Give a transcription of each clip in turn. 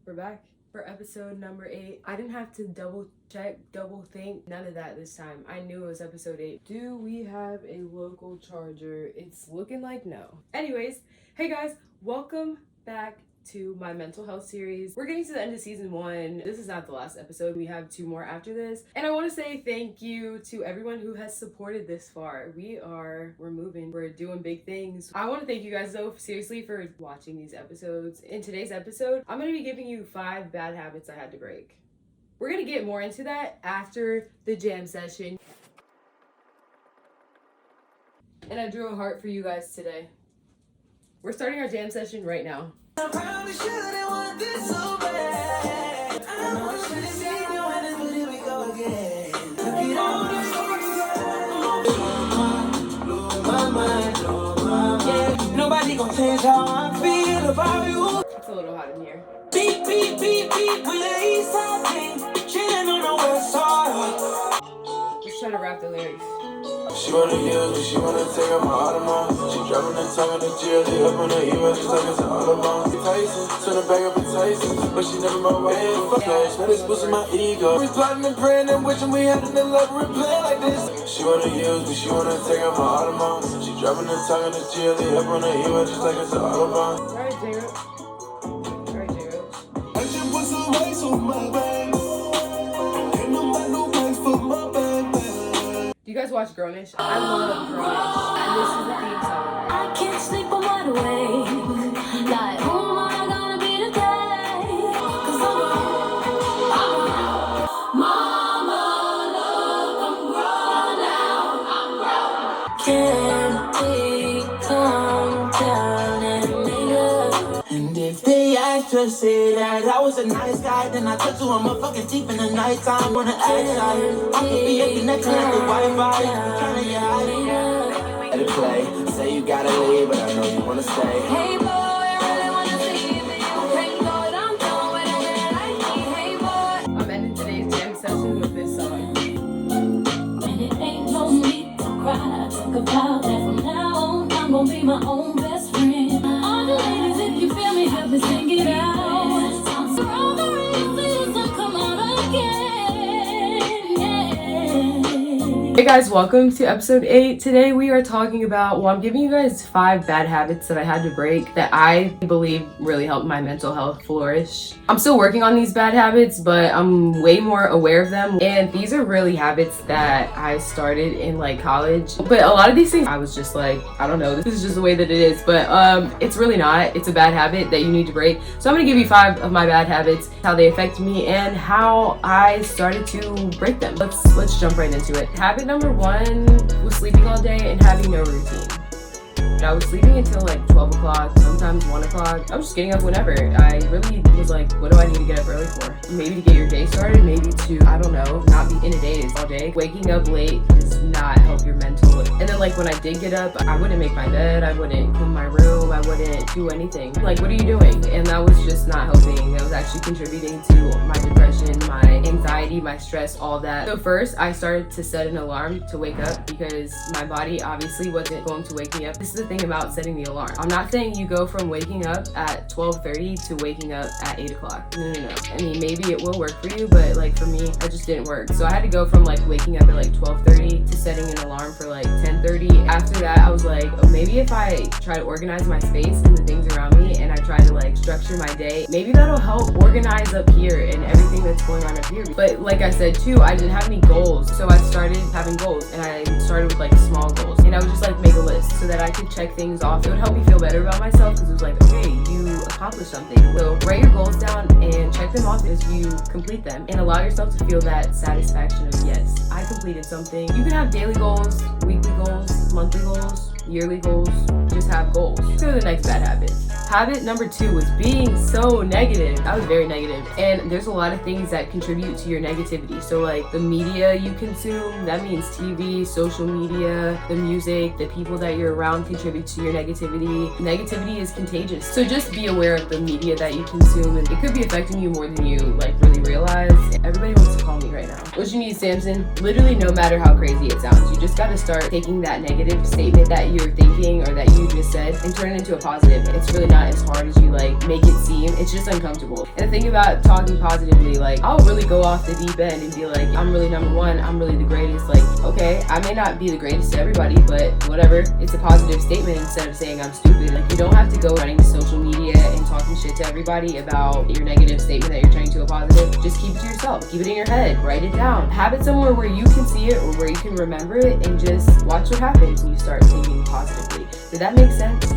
We're back for episode number 8. I didn't have to double check, double think, none of that this time. I knew it was episode 8. Do we have a local charger? It's looking like no. Anyways, hey guys, welcome back to my mental health series. We're getting to the end of season 1. This is not the last episode. We have 2 more after this. And I want to say thank you to everyone who has supported this far. We're moving. We're doing big things. I want to thank you guys though, seriously, for watching these episodes. In today's episode, I'm going to be giving you 5 bad habits I had to break. We're going to get more into that after the jam session. And I drew a heart for you guys today. We're starting our jam session right now. I probably shouldn't want this so bad. I know I should've seen you in this, but here we go again. Look at all this blow my mind, yeah. Nobody gon' change how I feel about you. It's a little hot in here. Beep, beep, beep, beep, with the east side thing. Chillin' on the west side. Let's try to rap the lyrics. She wanna use me, she wanna take out my Audemars. She dropping the tongue on the GLD up on the email, just like it's an Audemars. Tyson, turn her back up in Tyson, but she never my way. Fuck close, man, it's boosting my ego. We plotting and praying and wishing we had an elaborate plan like this. She wanna use me, she wanna take out my Audemars. She dropping the tongue on the GLD up on the email, just like it's an Audemars. Alright, J-Ro. I just put some rice on my bag. Ain't no price for my bag. Do you guys watch Grownish? I love Grownish. And this is the theme song. I can't sleep a wide awake. Like, who am I gonna be today? Cause I'm Mama, look, I'm grown now. I'm grown. Can we calm down and make up? And if they ask to say that I was a nice guy, then I touch you on my fucking teeth in the nighttime. Wanna act like I could be a connection at the Wi-Fi. Tryna get high. Let it play. Say you gotta leave, but I know you wanna stay. Hey boy, I really wanna see you, but you can't go it. I'm done with it, like me. Hey boy. I'm ending today's jam session with this song. And it ain't no need to cry. Think about that from now on. I'm gonna be my own best friend. All the ladies, if you feel me, help me sing it out. Hey guys, welcome to episode 8. Today we are talking about, I'm giving you guys 5 bad habits that I had to break that I believe really helped my mental health flourish. I'm still working on these bad habits, but I'm way more aware of them. And these are really habits that I started in like college. But a lot of these things, I was just like, I don't know, this is just the way that it is. But it's really not. It's a bad habit that you need to break. So I'm gonna give you 5 of my bad habits, how they affect me, and how I started to break them. Let's jump right into it. Habit number 1 was sleeping all day and having no routine. I was sleeping until like 12 o'clock, sometimes 1 o'clock. I was just getting up whenever. I really was like, what do I need to get up early for? Maybe to get your day started, maybe to, I don't know, not be in a daze all day. Waking up late does not help your mental. And then like when I did get up, I wouldn't make my bed, I wouldn't clean my room, I wouldn't do anything. Like, what are you doing? And that was just not helping. That was actually contributing to my depression, my anxiety, my stress, all that. So first, I started to set an alarm to wake up because my body obviously wasn't going to wake me up. This is the thing about setting the alarm. I'm not saying you go from waking up at 12:30 to waking up at 8 o'clock. No. I mean, maybe it will work for you, but like for me, it just didn't work. So I had to go from like waking up at like 12:30 to setting an alarm for like 10:30. After that, I was like, oh, maybe if I try to organize my space and the things around me and I try to like structure my day, maybe that'll help organize up here and everything that's going on up here. But like I said too, I didn't have any goals. So I started having goals, and I started with like small goals, and I would just like make a list so that I could check things off. It would help me feel better about myself because it was like, okay, you accomplished something. So write your goals down and check them off as you complete them, and allow yourself to feel that satisfaction of, yes, I completed something. You can have daily goals, weekly goals, monthly goals, yearly goals. Just have goals. Let's go to the next bad habit. Habit number 2 was being so negative. I was very negative, and there's a lot of things that contribute to your negativity. So like the media you consume, that means TV, social media, the music, the people that you're around contribute to your negativity. Negativity is contagious. So just be aware of the media that you consume, and it could be affecting you more than you like really realize. Everybody wants to call me right now. What you need, Samson? Literally, no matter how crazy it sounds, you just gotta start taking that negative statement that you're thinking or that you just said and turn it into a positive. It's really not as hard as you like make it seem. It's just uncomfortable. And the thing about talking positively, like I'll really go off the deep end and be like, I'm really number one, I'm really the greatest. Like, okay, I may not be the greatest to everybody, but whatever. It's a positive statement instead of saying I'm stupid. Like, you don't have to go running to social media and talking shit to everybody about your negative statement that you're turning to a positive. Just keep it to yourself. Keep it in your head. Write it down. Have it somewhere where you can see it or where you can remember it, and just watch what happens when you start thinking positively. Did that make sense?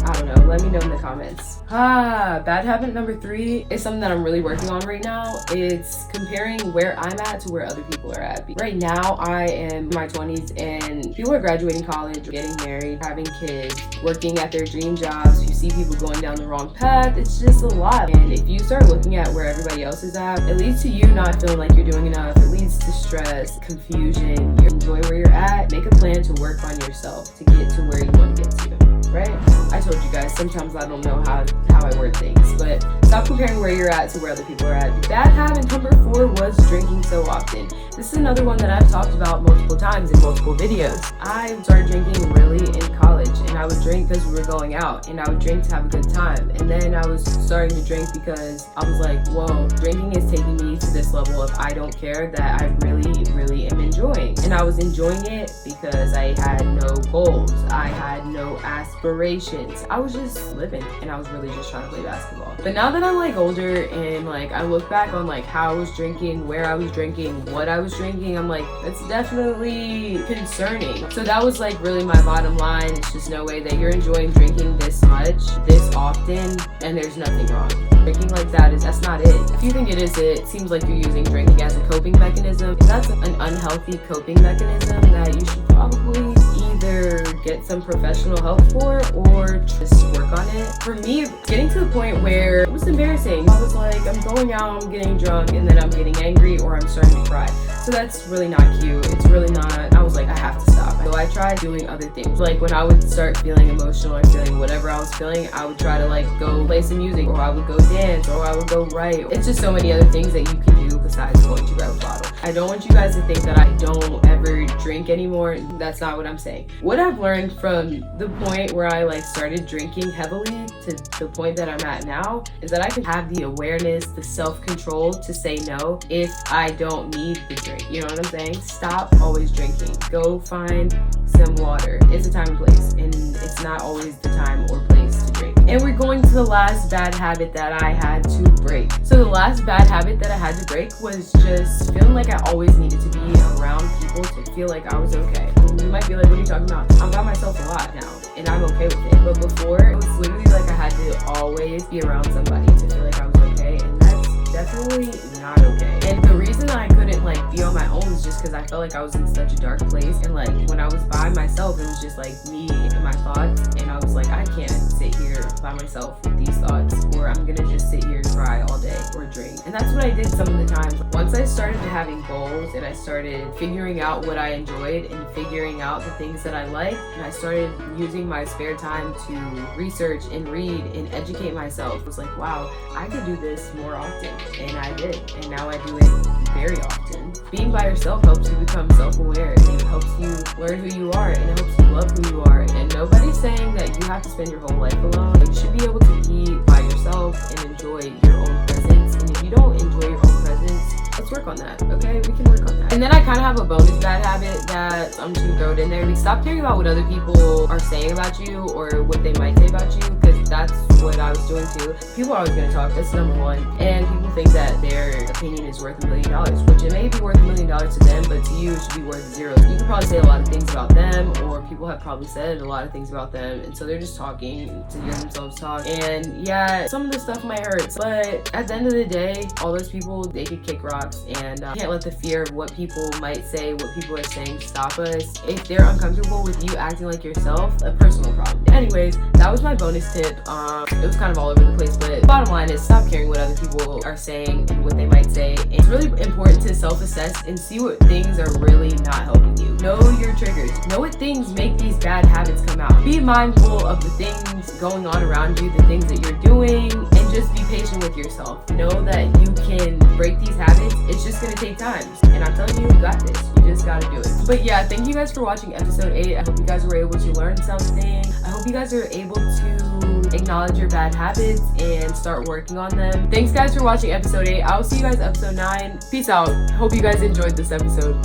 I don't know. Let me know in the comments. Bad habit number 3 is something that I'm really working on right now. It's comparing where I'm at to where other people are at. Right now, I am in my 20s and people are graduating college, getting married, having kids, working at their dream jobs. You see people going down the wrong path. It's just a lot. And if you start looking at where everybody else is at, it leads to you not feeling like you're doing enough. It leads to stress, confusion. You enjoy where you're at. Make a plan to work on yourself to get to where you want to get to. Right? I told you guys, sometimes I don't know how I word things, but stop comparing where you're at to where other people are at. Bad habit number 4 was drinking so often. This is another one that I've talked about multiple times in multiple videos. I started drinking really in college, and I would drink because we were going out, and I would drink to have a good time. And then I was starting to drink because I was like, whoa, drinking is taking me to this level of I don't care that I really am enjoying. And I was enjoying it because I had no goals. I had no aspirations. I was just living, and I was really just trying to play basketball. But now that I'm like older and like I look back on like how I was drinking, where I was drinking, what I was drinking, I'm like, that's definitely concerning. So that was like really my bottom line. It's just no way that you're enjoying drinking this much, this often, and there's nothing wrong. Drinking like that's not it. If you think it seems like you're using drinking as a coping mechanism. If that's an unhealthy coping mechanism that you should probably either get some professional help for or just work on it. For me, getting to the point where it was embarrassing. I was like, I'm going out, I'm getting drunk, and then I'm getting angry or I'm starting to cry. So that's really not cute. It's really not. I was like, I have to stop. So I tried doing other things. Like when I would start feeling emotional or feeling whatever I was feeling, I would try to like go play some music, or I would go dance, or I would go write. It's just so many other things that you can do besides going to grab a bottle. I don't want you guys to think that I don't ever drink anymore. That's not what I'm saying. What I've learned from the point where I like started drinking heavily to the point that I'm at now is that I can have the awareness, the self-control to say no if I don't need the drink. You know what I'm saying? Stop always drinking. Go find some water. It's a time and place, and it's not always the time or place to drink. And we're going to the last bad habit that I had to break. So the last bad habit that I had to break was just feeling like I always needed to be around people to feel like I was okay. And you might be like, what are you talking about? I'm by myself a lot now, and I'm okay with it. But before, it was literally like I had to always be around somebody to feel like I was okay, and that's definitely not okay. And the reason I couldn't like be on my own was just because I felt like I was in such a dark place, and like when I was by myself, it was just like me and my thoughts, and I was like, I can't sit here by myself with these thoughts, or I'm gonna just sit here and cry all day or drink. And that's what I did some of the times. Once I started having goals and I started figuring out what I enjoyed and figuring out the things that I liked, and I started using my spare time to research and read and educate myself, I was like, wow, I could do this more often. And I did, and now I do it very often. Being by yourself helps you become self-aware, and it helps you learn who you are, and it helps you love who you are. And nobody's saying that you have to spend your whole life alone. You should be able to be by yourself and enjoy your own presence. And if you don't enjoy your own presence, let's work on that, okay? We can work on that. And then I kind of have a bonus bad habit that I'm just gonna throw it in there. Stop caring about what other people are saying about you or what they might say about you, because that's what I was doing too. People are always gonna talk, that's number one. And people think that their opinion is worth $1 million, which it may be worth $1 million to them, but to you it should be worth 0. You can probably say a lot of things about them, or people have probably said a lot of things about them, and so they're just talking to hear themselves talk. And yeah, some of the stuff might hurt, but at the end of the day, all those people, they could kick rocks, and can't let the fear of what people might say, what people are saying, stop us. If they're uncomfortable with you acting like yourself, a personal problem. Anyways, that was my bonus tip. It was kind of all over the place, but the bottom line is stop caring what other people are saying and what they might say. And it's really important to self-assess and see what things are really not helping you. Know your triggers. Know what things make these bad habits come out. Be mindful of the things going on around you, the things that you're doing, and just be patient with yourself. Know that you can break these habits, it's just gonna take time. And I'm telling you, you got this. You just gotta do it. But yeah, thank you guys for watching episode 8. I hope you guys were able to learn something. I hope you guys are able to acknowledge your bad habits and start working on them. Thanks guys for watching episode 8. I will see you guys episode 9. Peace out. Hope you guys enjoyed this episode.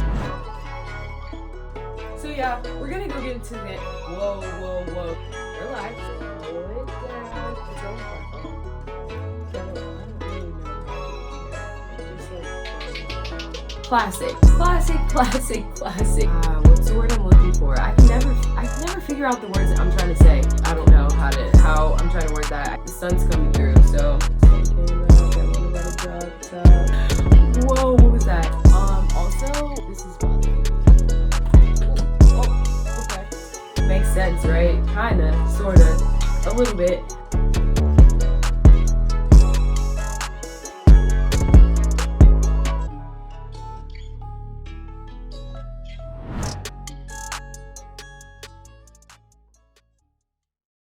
So yeah, we're gonna go get into it. Whoa. Relax. Slow it down. It's over. Classic. What's the word I'm looking for? I can never figure out the words that I'm trying to say. I don't know how I'm trying to word that. The sun's coming through, so. Whoa, what was that? Also, this is bothering me. Oh, okay. Makes sense, right? Kinda, sorta, a little bit.